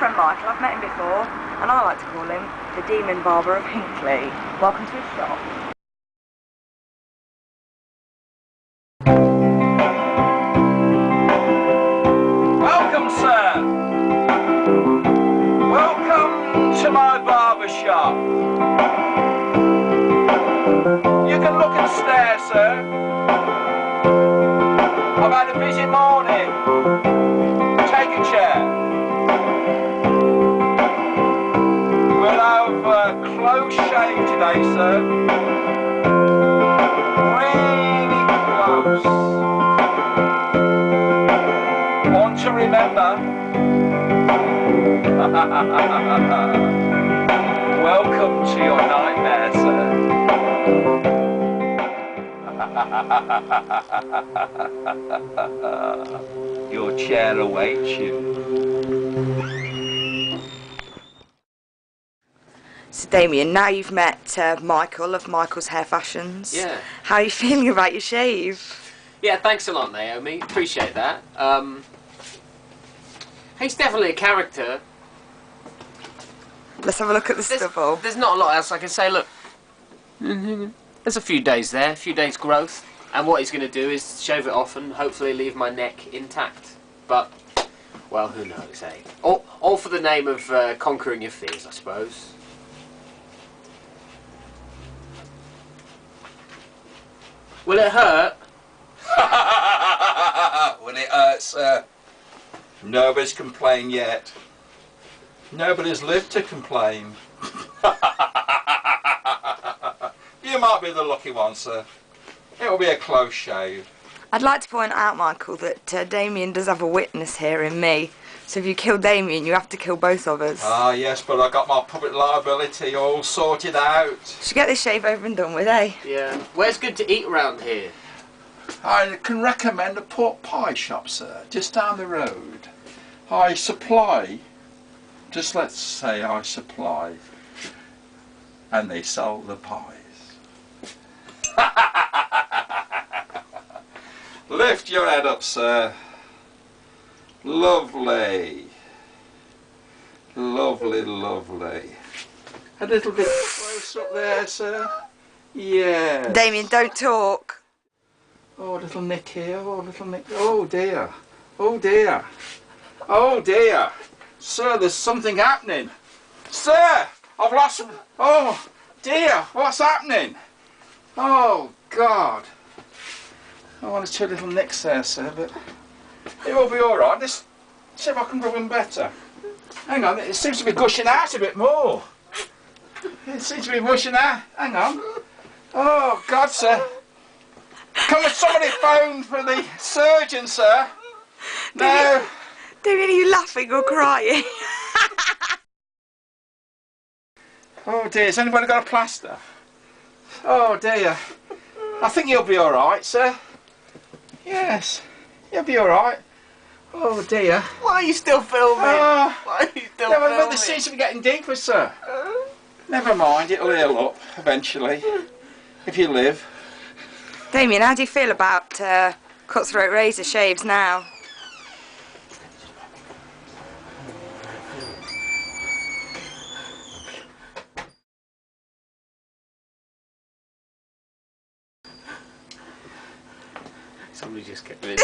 friend Michael. I've met him before, and I like to call him the Demon Barber of Hinckley. Welcome to his shop. Welcome, sir. Welcome to my barber shop. You can look and stare, sir. I've had a busy morning. Take a chair. We'll have a close shave today, sir. Really close. Want to remember? Welcome to your nightmare, sir. Your chair awaits you. So Damien, now you've met Michael of Michael's Hair Fashions. Yeah. How are you feeling about your shave? Yeah, thanks a lot, Naomi. Appreciate that. He's definitely a character. Let's have a look at the stubble. There's not a lot else I can say. Look, there's a few days there, a few days growth, and what he's going to do is shave it off and hopefully leave my neck intact. But, well, who knows, eh? All for the name of conquering your fears, I suppose. Will it hurt? Will it hurt, sir? Nobody's complained yet. Nobody's lived to complain. You might be the lucky one, sir. It will be a close shave. I'd like to point out, Michael, that Damien does have a witness here in me. So if you kill Damien, you have to kill both of us. Ah, yes, but I got my public liability all sorted out. Should get this shave over and done with, eh? Yeah. Where's good to eat around here? I can recommend a pork pie shop, sir, just down the road. I supply, just let's say I supply, and they sell the pies. Lift your head up, sir. Lovely. Lovely, lovely. A little bit close up there, sir. Yeah. Damien, don't talk. Oh, little nick here. Oh, little nick. Oh, dear. Oh, dear. Oh, dear. Sir, there's something happening. Sir, I've lost... Oh, dear. What's happening? Oh, God. I want to two little nicks there, sir, but it will be all right. Just see if I can rub them better. Hang on, it seems to be gushing out a bit more. It seems to be gushing out. Hang on. Oh, God, sir. Can somebody phone for the surgeon, sir? No. Damien, are you laughing or crying? Oh, dear. Has anybody got a plaster? Oh, dear. I think you'll be all right, sir. Yes, you'll be all right. Oh, dear. Why are you still filming? Why are you still filming? Well, this seems to be getting deeper, sir. Never mind, it'll heal up eventually, if you live. Damien, how do you feel about cutthroat razor shaves now? Somebody just kept me.